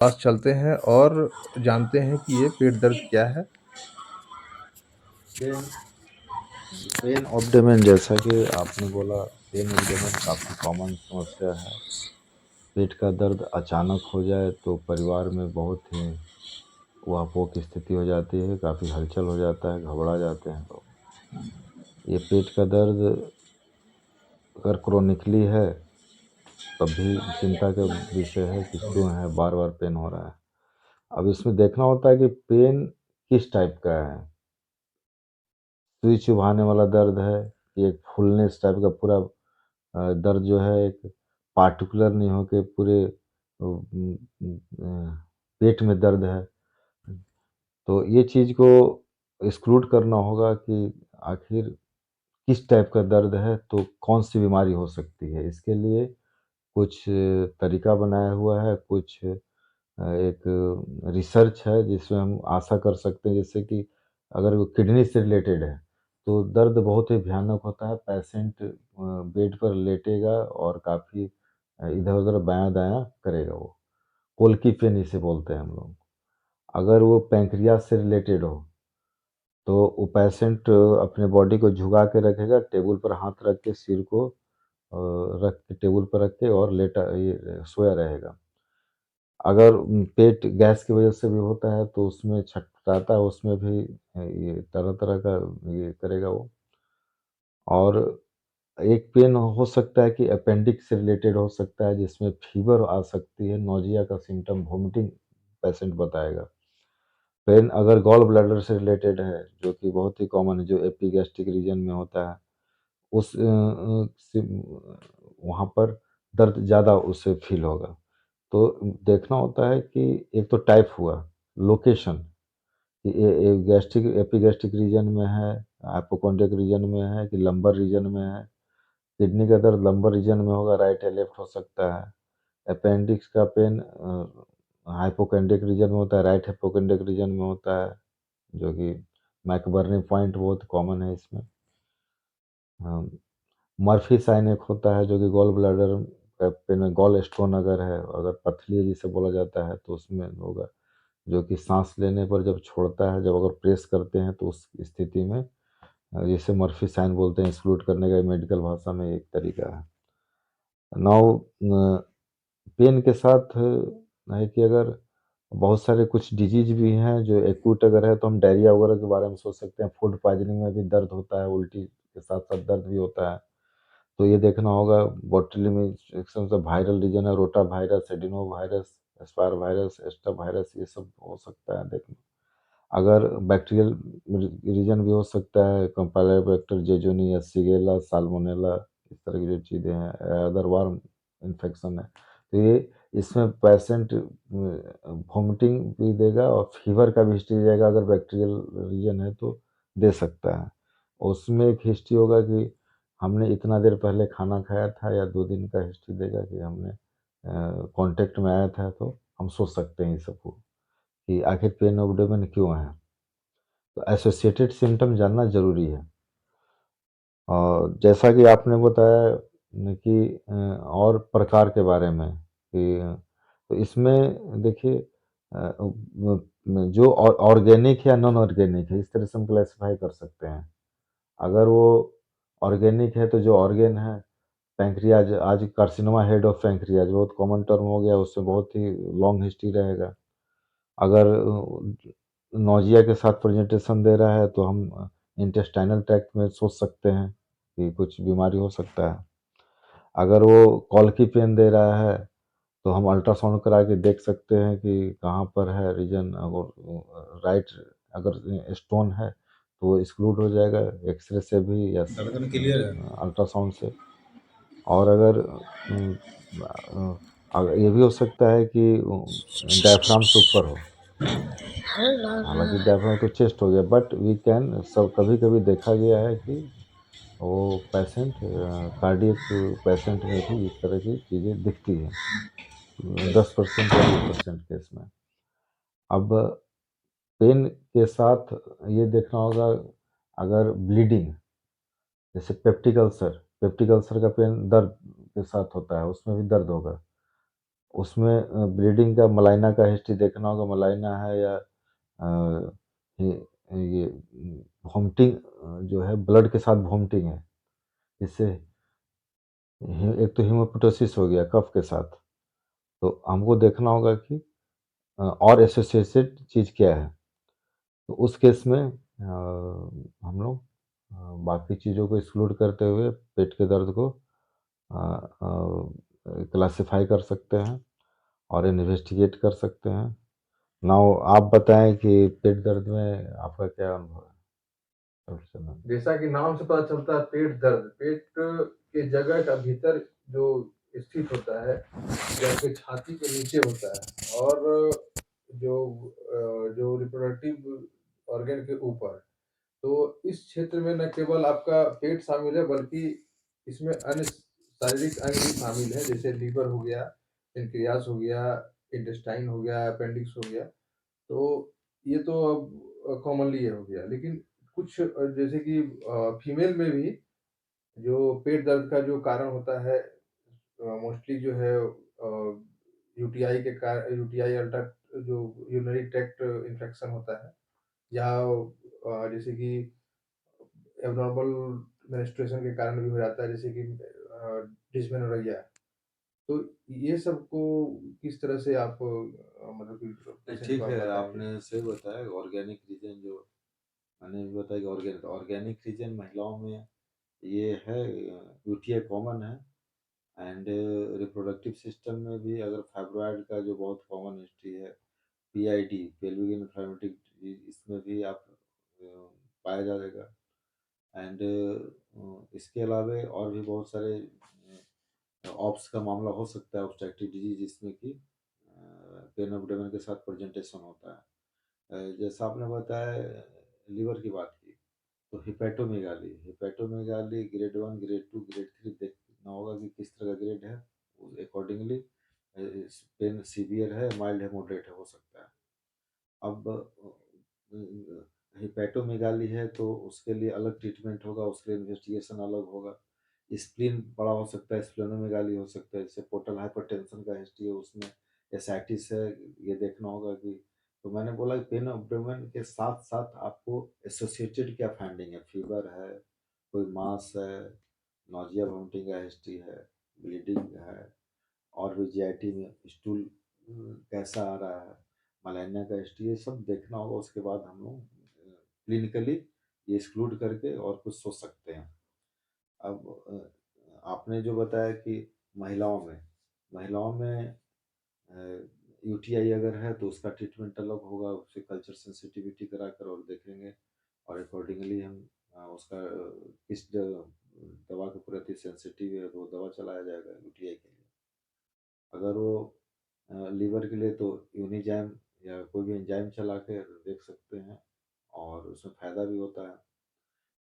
पास चलते हैं और जानते हैं कि ये पेट दर्द क्या है। पेन पेन ऑब्डोमेन, जैसा कि आपने बोला, पेन ऑब्डोमेन काफ़ी कॉमन समस्या है। पेट का दर्द अचानक हो जाए तो परिवार में बहुत ही ऊहापोह की स्थिति हो जाती है, काफ़ी हलचल हो जाता है, घबरा जाते हैं लोग। ये पेट का दर्द अगर क्रोनिकली है तब भी चिंता का विषय है कि क्यों है, बार-बार पेन हो रहा है। अब इसमें देखना होता है कि पेन किस टाइप का है। सुई चुभाने वाला दर्द है कि एक फुलनेस टाइप का पूरा दर्द जो है एक पार्टिकुलर नहीं हो के पूरे पेट में दर्द है। तो ये चीज़ को एक्सक्लूड करना होगा कि आखिर किस टाइप का दर्द है, तो कौन-सी बीमारी हो सकती है। इसके लिए कुछ तरीका बनाया हुआ है, कुछ एक रिसर्च है जिसमें हम आशा कर सकते हैं, जैसे कि अगर वो किडनी से रिलेटेड है, तो दर्द बहुत ही भयानक होता है। पेशेंट बेड पर लेटेगा और काफ़ी इधर-उधर बायाँ-दायाँ करेगा वो। कोल्की पेन इसे बोलते हैं हम लोग। अगर वो पैंक्रियाज़ से रिलेटेड हो, तो वो पेशेंट अपने बॉडी को झुका के रखेगा, टेबल पर हाथ रख के सिर को रख के टेबल पर रख के और लेटा ये सोया रहेगा। अगर पेट गैस की वजह से भी होता है तो उसमें छटपटाता है, उसमें भी ये तरह-तरह का ये करेगा वो। और एक पेन हो सकता है कि अपेंडिक्स से रिलेटेड हो सकता है, जिसमें फ़ीवर आ सकती है, नोज़िया का सिम्पटम, वोमिटिंग पेशेंट बताएगा। पेन अगर गॉल ब्लैडर से रिलेटेड है, जो कि बहुत ही कॉमन है, जो एपिगैस्ट्रिक रीजन में होता है, उस वहाँ पर दर्द ज़्यादा उससे फ़ील होगा। तो देखना होता है कि एक तो टाइप हुआ, लोकेशन, कि ये गैस्ट्रिक एपिगैस्ट्रिक रीजन में है, हाइपोकोंड्रियक रीजन में है कि लंबर रीजन में है। किडनी का दर्द लंबर रीजन में होगा, राइट या लेफ्ट हो सकता है। अपेंडिक्स का पेन हाइपोकोंड्रियक रीजन में होता है, राइट हाइपोकोंड्रियक रीजन में होता है, जो कि मैकबर्नी पॉइंट बहुत कॉमन है इसमें। हाँ, मर्फी साइन एक होता है जो कि गॉल ब्लैडर पेन में, गॉल स्टोन अगर है, अगर पथरी है जिसे बोला जाता है, तो उसमें होगा, जो कि सांस लेने पर जब छोड़ता है, जब अगर प्रेस करते हैं तो उस स्थिति में जिसे मर्फी साइन बोलते हैं, एक्सक्लूड करने का मेडिकल भाषा में एक तरीका है। नाउ पेन के साथ है कि अगर बहुत सारे कुछ डिजीज भी हैं जो एक्यूट अगर है, तो हम डायरिया वगैरह के बारे में सोच सकते हैं। फूड पॉइजनिंग में भी दर्द होता है, उल्टी के साथ साथ दर्द भी होता है। तो ये देखना होगा बॉटुलिज्म इन्फेक्शन से वायरल रीजन है, रोटा वायरस, एडिनो वायरस, एस्पार वायरस, एस्टर वायरस, ये सब हो सकता है देखना। अगर बैक्टीरियल रीजन भी हो सकता है, कैम्पैलोबैक्टर जेजोनी या शिगेला, साल्मोनेला, इस तरह की जो चीज़ें हैं, अदर वार्म इन्फेक्शन है। तो ये इसमें पेशेंट वॉमिटिंग भी देगा और फीवर का भी हिस्ट्री देगा, अगर बैक्टीरियल रीजन है तो दे सकता है। उसमें एक हिस्ट्री होगा कि हमने इतना देर पहले खाना खाया था, या 2 दिन का हिस्ट्री देगा कि हमने कॉन्टैक्ट में आया था, तो हम सोच सकते हैं ये सब को कि आखिर पेन एब्डोमेन क्यों है। तो एसोसिएटेड सिम्पटम जानना ज़रूरी है। और जैसा कि आपने बताया न कि और प्रकार के बारे में कि तो इसमें देखिए जो ऑर्गेनिक या नॉन ऑर्गेनिक है, इस तरह से हम क्लासिफाई कर सकते हैं। अगर वो ऑर्गेनिक है तो जो ऑर्गेन है, पैंक्रियाज, आज कार्सिनोमा हेड ऑफ पैंक्रियाज बहुत कॉमन टर्म हो गया, उससे बहुत ही लॉन्ग हिस्ट्री रहेगा। अगर नौजिया के साथ प्रेजेंटेशन दे रहा है तो हम इंटेस्टाइनल ट्रैक्ट में सोच सकते हैं कि कुछ बीमारी हो सकता है। अगर वो कॉल्की पेन दे रहा है तो हम अल्ट्रासाउंड करा के देख सकते हैं कि कहाँ पर है रीजन। अगर राइट अगर स्टोन है तो वो एक्सक्लूड हो जाएगा एक्सरे से भी या धड़कन क्लियर है। अल्ट्रासाउंड से। और अगर ये भी हो सकता है कि डायफ्राम से ऊपर हो, हालाँकि डायफ्राम तो चेस्ट हो गया, बट वी कैन सब कभी-कभी देखा गया है कि वो पेशेंट कार्डियक पेशेंट में भी इस तरह की चीज़ें दिखती हैं, 10% या 20% केस में। अब पेन के साथ ये देखना होगा, अगर ब्लीडिंग, जैसे पेप्टिक अल्सर का पेन दर्द के साथ होता है, उसमें भी दर्द होगा। उसमें ब्लीडिंग का मलाइना का हिस्ट्री देखना होगा, मलाइना है या ये ये वॉमिटिंग जो है ब्लड के साथ वॉमिटिंग है, इससे एक तो हीमोप्टोसिस हो गया कफ के साथ, तो हमको देखना होगा कि और एसोसिएटेड चीज़ क्या है। तो उस केस में हम लोग बाकी चीज़ों को एक्सक्लूड करते हुए पेट के दर्द को क्लासिफाई कर सकते हैं और इन्वेस्टिगेट कर सकते हैं। नाउ आप बताएं कि पेट दर्द में आपका क्या अनुभव है? सबसे पहले। जैसा कि नाम से पता चलता है, पेट दर्द पेट के जगह का भीतर जो स्थित होता है, जैसे छाती के नीचे होता है, और जो रिप्रोडक्टिव ऑर्गन के ऊपर। तो इस क्षेत्र में न केवल आपका पेट शामिल है, बल्कि इसमें अन्य शारीरिक अंग भी शामिल है, जैसे लीवर हो गया, पेनक्रियास हो गया, इंटेस्टाइन हो गया, अपेंडिक्स हो गया। तो ये तो अब कॉमनली ये हो गया, लेकिन कुछ जैसे कि फीमेल में भी जो पेट दर्द का जो कारण होता है, मोस्टली जो है यूटीआई के कारण, यूटीआई अल्टर जो यूरिनरी ट्रैक्ट इन्फेक्शन होता है, या जैसे कि एब्नॉर्मल मेंस्ट्रुएशन के कारण भी हो जाता है, जैसे कि डिस्मेनोरेगिया। तो ये सब को किस तरह से आप मतलब कि पेशेंट ठीक को आप है, बताएंगे? आपने सही बताया। ऑर्गेनिक रीजन जो मैंने भी बताया कि ऑर्गेनिक रीजन महिलाओं में ये है, यूटीआई कॉमन है। एंड रिप्रोडक्टिव सिस्टम में भी अगर फाइब्रॉयड का जो बहुत कॉमन हिस्ट्री है, पीआईडी पेल्विक इन्फ्लेमेटरी डिजीज, इसमें भी आप पाया जाएगा। एंड इसके अलावा और भी बहुत सारे ऑप्स का मामला हो सकता है, ऑब्स्ट्रक्टिव डिजीज, जिसमें कि पेन एब्डोमेन के साथ प्रेजेंटेशन होता है। जैसा आपने बताया, लीवर की बात की, तो हिपैटोमेगाली ग्रेड 1, ग्रेड 2, ग्रेड 3 देखना होगा कि किस तरह का ग्रेड है। अकॉर्डिंगली पेन सीवियर है, माइल्ड है, मॉडरेट है, हो सकता है। अब हिपैटोमेगाली है तो उसके लिए अलग ट्रीटमेंट होगा, उसके लिए इन्वेस्टिगेशन अलग होगा। स्प्लीन बड़ा हो सकता है, स्प्लेनोमेगाली हो सकता है, जैसे पोर्टल हाइपरटेंशन का हिस्ट्री है, उसमें एसाइटिस है, ये देखना होगा कि। तो मैंने बोला कि पेन एब्डोमेन के साथ साथ आपको एसोसिएटेड क्या फाइंडिंग है, फीवर है, कोई मास है, नोजिया वोमिटिंग का हिस्ट्री है, ब्लीडिंग है, और भी जीआईटी में स्टूल कैसा आ रहा है, मलेरिया का हिस्ट्री, ये सब देखना होगा। उसके बाद हम लोग क्लिनिकली ये एक्सक्लूड करके और कुछ सोच सकते हैं। अब आपने जो बताया कि महिलाओं में यूटीआई अगर है तो उसका ट्रीटमेंट अलग होगा, उसे कल्चर सेंसिटिविटी कराकर और देखेंगे, और अकॉर्डिंगली हम उसका किस दवा के प्रति सेंसिटिव है तो वो दवा चलाया जाएगा यूटीआई के लिए। अगर वो लीवर के लिए तो यूनिजाइम या कोई भी एंजाइम चला के देख सकते हैं, और उसमें फ़ायदा भी होता है।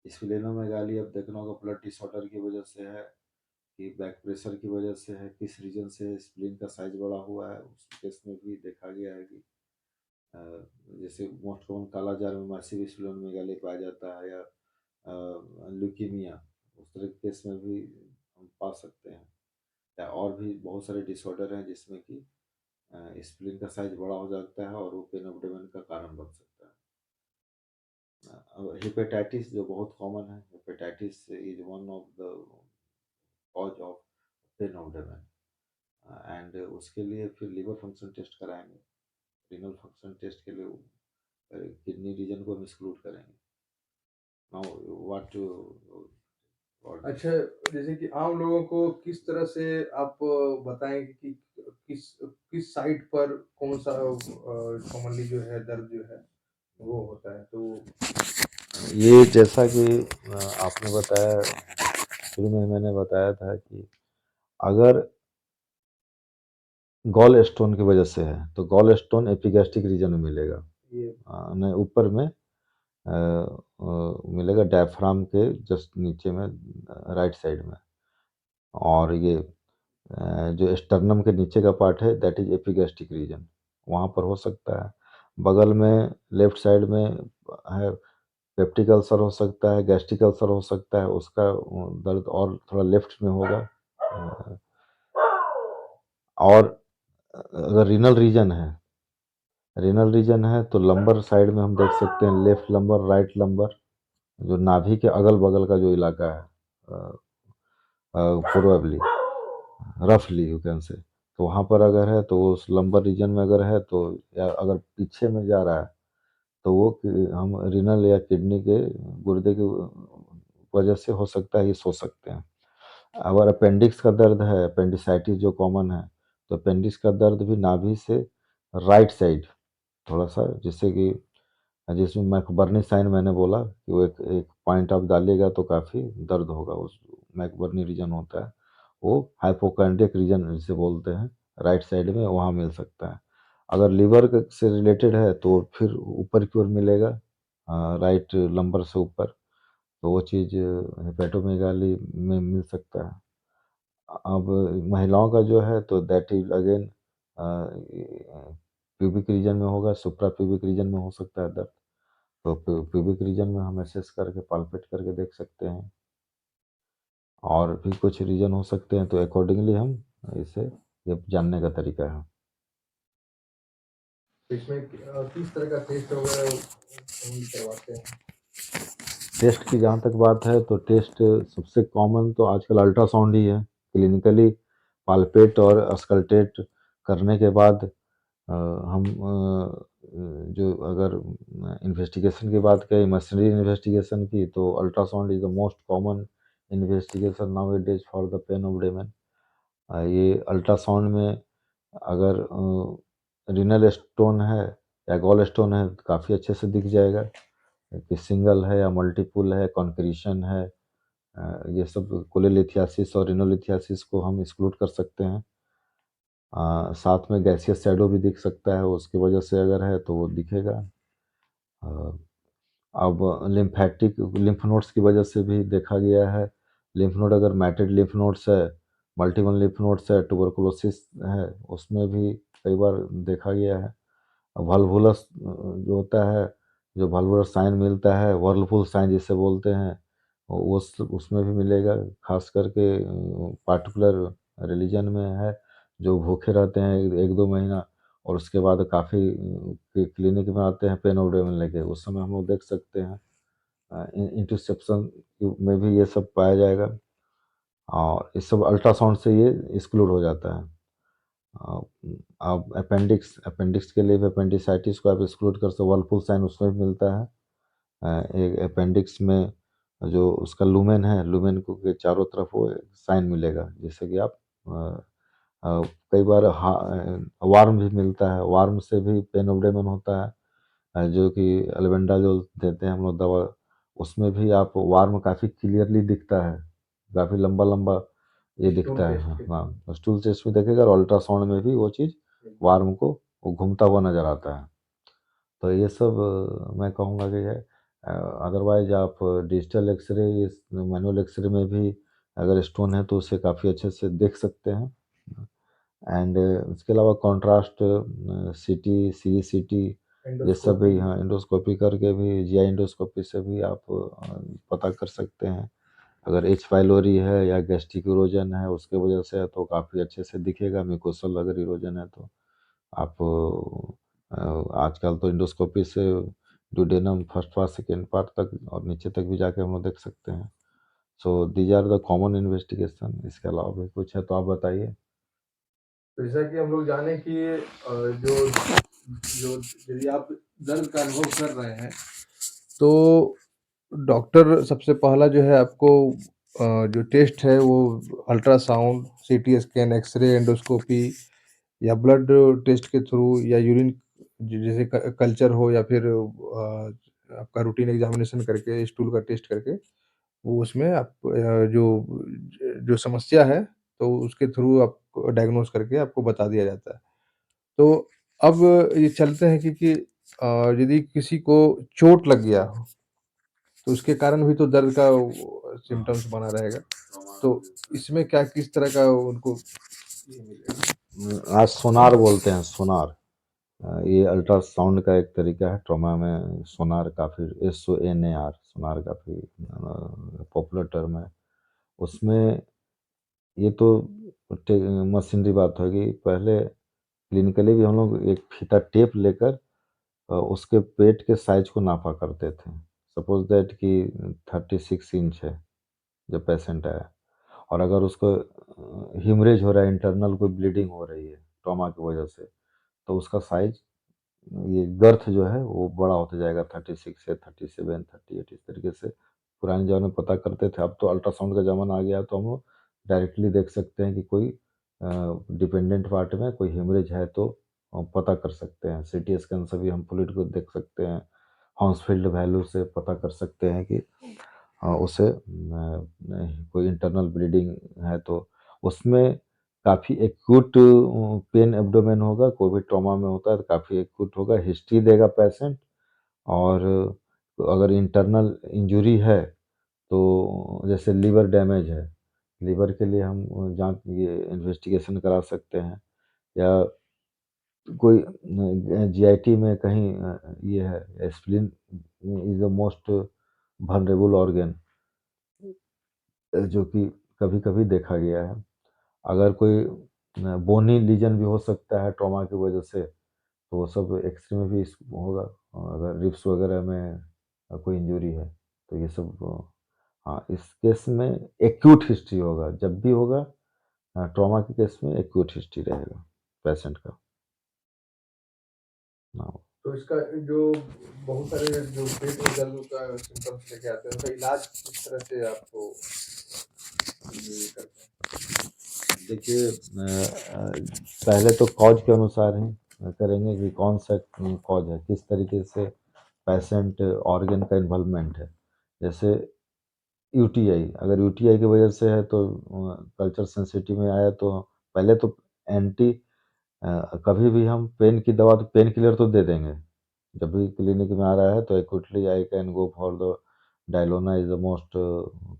स्प्लेनोमेगाली अब देखना होगा ब्लड डिसऑर्डर की वजह से है कि बैक प्रेशर की वजह से है, किस रीजन से स्प्लीन का साइज बड़ा हुआ है। उस केस में भी देखा गया है कि अ, जैसे मोस्ट कॉमन काला जार में मैसिव स्प्लेनोमेगाली पाया जाता है, या ल्यूकीमिया, उस तरह के केस में भी हम पा सकते हैं। या और भी बहुत सारे डिसऑर्डर हैं जिसमें कि स्प्लीन का साइज बड़ा हो जाता है और वो पेन एब्डोमेन का कारण बन सकता है। हेपेटाइटिस जो बहुत कॉमन है, hepatitis is one of the cause of pen abdomen. And उसके लिए फिर लिवर फंक्शन टेस्ट कराएंगे, रीनल फंक्शन टेस्ट के लिए किडनी रीजन को हम एक्सक्लूड करेंगे। नाउ व्हाट अच्छा, जैसे कि आम लोगों को किस तरह से आप बताएंगे कि किस किस साइट पर कौन सा कॉमनली जो है दर्द जो है वो होता है, तो ये जैसा कि आपने बताया, शुरू में मैंने बताया था कि अगर गॉल स्टोन की वजह से है तो गॉल स्टोन एपिगैस्ट्रिक रीजन में मिलेगा, ये नहीं ऊपर में मिलेगा डायफ्राम के जस्ट नीचे में, राइट साइड में। और ये जो स्टर्नम के नीचे का पार्ट है दैट इज एपिगैस्ट्रिक रीजन, वहाँ पर हो सकता है। बगल में लेफ्ट साइड में है, पेप्टिक अल्सर हो सकता है, गैस्ट्रिक अल्सर हो सकता है, उसका दर्द और थोड़ा लेफ्ट में होगा। और अगर रीनल रीजन है तो लंबर साइड में हम देख सकते हैं लेफ्ट लंबर, राइट लंबर, जो नाभि के अगल-बगल का जो इलाका है, प्रोबेबली रफली यू कैन से, तो वहाँ पर अगर है तो उस लंबर रीजन में अगर है तो, या अगर पीछे में जा रहा है तो वो हम रीनल या किडनी के गुर्दे की वजह से हो सकता है, ये सोच सकते हैं। अगर अपेंडिक्स का दर्द है, अपेंडिसाइटिस जो कॉमन है, तो अपेंडिक्स का दर्द भी नाभि से राइट साइड थोड़ा सा, जिससे कि जिसमें मैकबर्नी साइन मैंने बोला कि वो एक एक पॉइंट आप डालिएगा तो काफ़ी दर्द होगा, उस मैकबर्नी रीजन होता है, वो हाइपोकैंड्रियक रीजन जिसे बोलते हैं, राइट साइड में वहाँ मिल सकता है। अगर लीवर से रिलेटेड है तो फिर ऊपर की ओर मिलेगा, राइट लंबर से ऊपर, तो वो चीज़ हेपेटोमेगाली में मिल सकता है। अब महिलाओं का जो है तो that is again pubic region में होगा, सुप्रा प्यूबिक रीजन में हो सकता है दर्द, तो प्यूबिक रीजन में हम असेस करके पाल्पेट करके देख सकते हैं, और भी कुछ रीजन हो सकते हैं, तो अकॉर्डिंगली हम इसे ये जानने का तरीका है। तो इसमें किस तरह का टेस्ट वगैरह हम करवाते हैं? टेस्ट की जहाँ तक बात है तो टेस्ट सबसे कॉमन तो आजकल अल्ट्रासाउंड ही है। क्लिनिकली पाल्पेट और अस्कल्टेट करने के बाद हम जो अगर इन्वेस्टिगेशन की बात करें, मशीनरी इन्वेस्टिगेशन की, तो ultrasound is the most common investigation now it is for the pain of डेमन। ये अल्ट्रासाउंड में अगर रीनल स्टोन है या गॉल स्टोन है तो काफ़ी अच्छे से दिख जाएगा कि सिंगल है या मल्टीपुल है, कॉन्क्रीशन है, ये सब कोलेलिथियासिस और रिनोलिथियासिस को हम एक्सक्लूड कर सकते हैं। साथ में गैसियस शैडो भी दिख सकता है, उसकी वजह से अगर है तो वो दिखेगा। अ, अब लिम्फ नोड्स की वजह से भी देखा गया है, लिम्फ नोड अगर मैटेड लिम्फ नोड्स है, मल्टीपल लिम्फ नोड्स है, ट्यूबरकुलोसिस है, उसमें भी कई बार देखा गया है। वल्वुलस जो होता है, जो वल्वुलस साइन मिलता है, व्हर्लपूल साइन जिसे बोलते हैं, उस उसमें भी मिलेगा, खास करके पार्टिकुलर रिलीजन में है, जो भूखे रहते हैं 1-2 महीना और उसके बाद काफ़ी क्लिनिक में आते हैं पेन ऑफ डेमन लेके, उस समय हम लोग देख सकते हैं। इंटरसेप्शन में भी ये सब पाया जाएगा, और इस सब अल्ट्रासाउंड से ये एक्सक्लूड हो जाता है। अ, अब अपेंडिक्स के लिए भी अपेंडिसाइटिस को आप एक्सक्लूड कर सकते हो, व्हर्लपूल साइन उसमें भी मिलता है। एक अपेंडिक्स में जो उसका लुमेन है, लुमेन को के चारों तरफ वो साइन मिलेगा, जिससे कि आप कई बार वार्म भी मिलता है, वार्म से भी पेन ऑफ डेमन होता है, जो कि अल्बेंडाजोल देते हैं हम लोग दवा, उसमें भी आप वार्म काफ़ी क्लियरली दिखता है, काफ़ी लंबा-लंबा ये स्टोन दिखता है। टेस्ट हाँ, के हाँ, स्टूल टेस्ट में देखेगा और अल्ट्रासाउंड में भी वो चीज़ वार्म को वो घूमता हुआ नज़र आता है। तो ये सब मैं कहूँगा कि है, अदरवाइज़ आप डिजिटल एक्स-रे, इस मैनुअल एक्स-रे में भी अगर स्टोन है तो उसे काफ़ी अच्छे से देख सकते हैं। एंड उसके अलावा कॉन्ट्रास्ट सीटी, सीईसीटी, ये सब भी, एंडोस्कोपी। हाँ, एंडोस्कोपी करके भी, जीआई एंडोस्कोपी से भी आप पता कर सकते हैं। अगर एच पाइलोरी है या गैस्ट्रिक इरोजन है उसके वजह से है तो काफ़ी अच्छे से दिखेगा। म्यूकोसल अगर इरोजन है तो आप आजकल तो एंडोस्कोपी से duodenum first part, second part तक और नीचे तक भी जाके हम लोग देख सकते हैं। So these are the common investigation. इसके अलावा भी कुछ है तो आप बताइए। तो जैसा कि हम लोग जाने कि जो जो यदि आप दर्द का अनुभव कर रहे हैं तो डॉक्टर सबसे पहला जो है आपको जो टेस्ट है वो ultrasound, CT scan, X-ray, endoscopy या ब्लड टेस्ट के थ्रू या यूरिन जैसे कल्चर हो या फिर आपका रूटीन एग्जामिनेशन करके स्टूल का टेस्ट करके वो उसमें आप जो जो समस्या है तो उसके थ्रू आप डायग्नोस करके आपको बता दिया जाता है। तो अब ये चलते हैं कि यदि किसी को चोट लग गया हो तो उसके कारण भी तो दर्द का सिम्पटम्स बना रहेगा। तो इसमें क्या किस तरह का उनको ये मिलेगा? आज सोनार बोलते हैं, सोनार। ये अल्ट्रासाउंड का एक तरीका है, ट्रॉमा में सोनार काफ़ी, SONAR, सोनार काफ़ी पॉपुलर टर्म है। उसमें ये तो मशीनरी बात होगी। पहले क्लिनिकली भी हम लोग एक फीता टेप लेकर उसके पेट के साइज़ को नापा करते थे। सपोज़ दैट कि 36 इंच है, जब पेशेंट आया और अगर उसको हेमरेज हो रहा है, इंटरनल कोई ब्लीडिंग हो रही है ट्रॉमा की वजह से, तो उसका साइज़ ये गर्थ जो है वो बड़ा होता जाएगा 36 से 37, 38 इस तरीके से पुराने ज़माने में पता करते थे। अब तो अल्ट्रासाउंड का ज़माना आ गया, तो हम लोग डायरेक्टली देख सकते हैं कि कोई डिपेंडेंट पार्ट में कोई हेमरेज है तो पता कर सकते हैं। सीटी स्कैन से भी हम फ्लूइड को देख सकते हैं। हाउसफील्ड वैल्यू से पता कर सकते हैं कि उसे कोई इंटरनल ब्लीडिंग है तो उसमें काफ़ी एक्यूट पेन एब्डोमेन होगा, कोई भी ट्रॉमा में होता है तो काफ़ी एक्यूट होगा, हिस्ट्री देगा पेशेंट और अगर इंटरनल इंजरी है, तो जैसे लीवर डैमेज है, लीवर के लिए हम जाँच ये इन्वेस्टिगेशन करा सकते हैं या कोई जीआईटी में कहीं ये है spleen is the most vulnerable organ जो कि कभी-कभी देखा गया है। अगर कोई बोनी लीजन भी हो सकता है ट्रॉमा की वजह से, तो वो सब एक्स-रे में भी होगा। अगर रिब्स वगैरह में कोई इंजरी है, तो ये सब हाँ, इस केस में एक्यूट हिस्ट्री होगा। जब भी होगा ट्रॉमा के केस में एक्यूट हिस्ट्री रहेगा पेशेंट का। हाँ। तो इसका जो बहुत सारे जो पेट में दर्द का सिम्पटम्स लेके आते हैं, उनका इलाज किस तरह से आपको ये करते हैं? देखिए पहले तो कॉज के अनुसार ही करेंगे कि कौन सा कॉज है, किस तरीके से पेशेंट ऑर्गन का इन्वॉल्वमेंट है। जैसे यूटीआई, अगर यूटीआई की वजह से है तो कल्चर सेंसिटिव में आया तो पहले तो एंटी कभी भी हम पेन की दवा तो पेन किलर तो दे देंगे। जब भी क्लिनिक में आ रहा है तो actually I can go for the डायलोना is the most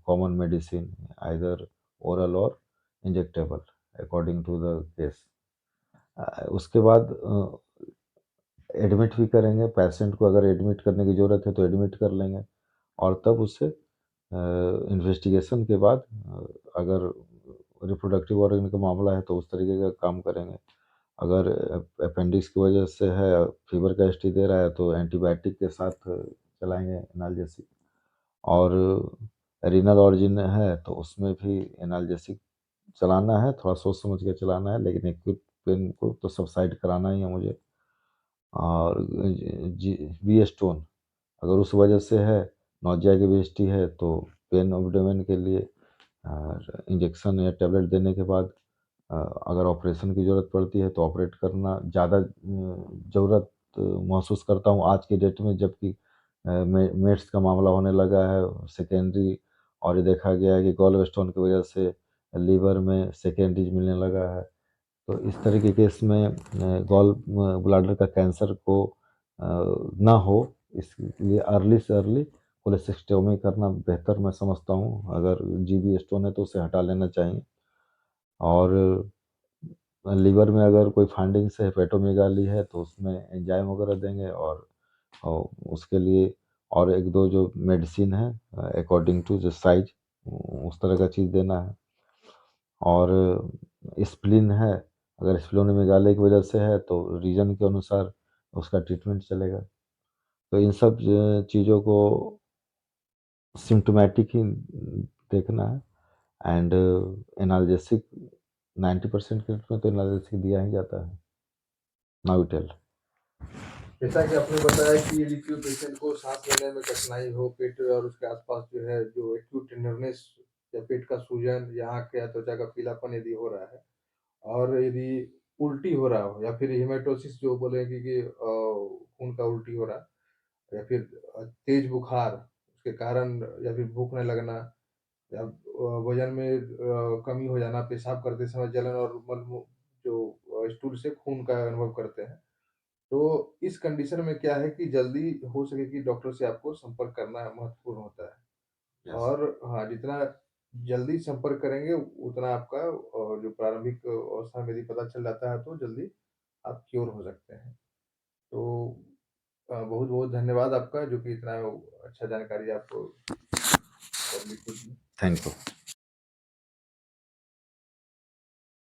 common medicine either oral और injectable according to the case. उसके बाद एडमिट भी करेंगे, पेशेंट को अगर एडमिट करने की ज़रूरत है तो एडमिट कर लेंगे और तब उससे इन्वेस्टिगेशन के बाद अगर रिप्रोडक्टिव ऑर्गन का मामला है तो उस तरीके का काम करेंगे। अगर अपेंडिक्स की वजह से है, फीवर का हिस्ट्री दे रहा है तो एंटीबायोटिक के साथ चलाएँगे एनाल्जेसिक और रीनल ऑरिजिन है तो उसमें भी एनाल्जेसिक चलाना है, थोड़ा सोच समझ के चलाना है लेकिन एक्यूट पेन को तो सबसाइड कराना ही है मुझे। और जी वी स्टोन अगर उस वजह से है, नौजिया की भी हिस्ट्री है तो पेन एब्डोमेन के लिए इंजेक्शन या टैबलेट देने के बाद अ, अगर ऑपरेशन की ज़रूरत पड़ती है तो ऑपरेट करना ज़्यादा ज़रूरत महसूस करता हूँ आज की डेट में जबकि मेड्स का मामला होने लगा है सेकेंडरी और ये देखा गया है कि गॉल स्टोन की वजह से लीवर में सेकेंडरीज मिलने लगा है। तो इस तरह के केस में गॉल ब्लैडर का कैंसर को ना हो इसलिए अर्ली से अर्ली कोलेसिस्टोमी करना बेहतर मैं समझता हूँ। अगर जीबी स्टोन है तो उसे हटा लेना चाहिए और लीवर में अगर कोई फाइंडिंग्स है हेपेटोमेगाली है तो उसमें एंजाइम वगैरह देंगे और उसके लिए और 1-2 जो मेडिसिन है अकॉर्डिंग टू द साइज़ उस तरह का चीज़ देना है। और स्प्लीन है, अगर स्प्लेनोमेगाली की वजह से है तो रीजन के अनुसार उसका ट्रीटमेंट चलेगा। तो इन सब चीज़ों को सिम्प्टोमेटिक ही देखना है एंड एनाल्जेसिक 90% केस में तो एनाल्जेसिक दिया ही जाता है। Now you tell. जैसा कि आपने बताया कि यदि कोई पेशेंट को सांस लेने में कठिनाई हो, पेट और उसके आसपास जो है जो एक्यूट टेंडरनेस या पेट का सूजन या आँख या त्वचा का पीलापन यदि हो रहा है और यदि उल्टी हो रहा हो या फिर हेमेटोसिस जो बोलेंगे कि खून का उल्टी हो रहा है या फिर तेज बुखार उसके कारण या फिर भूख नहीं लगना या वजन में कमी हो जाना, पेशाब करते समय जलन और जो स्टूल से खून का अनुभव करते हैं। तो इस कंडीशन में क्या है कि जल्दी हो सके कि डॉक्टर से आपको संपर्क करना महत्वपूर्ण होता है। यस। और हाँ, जितना जल्दी संपर्क करेंगे उतना आपका जो प्रारंभिक अवस्था में यदि पता चल जाता है तो जल्दी आप क्योर हो सकते हैं। तो बहुत-बहुत धन्यवाद आपका जो कि इतना अच्छा जानकारी आप पब्लिक को दी। Thank you.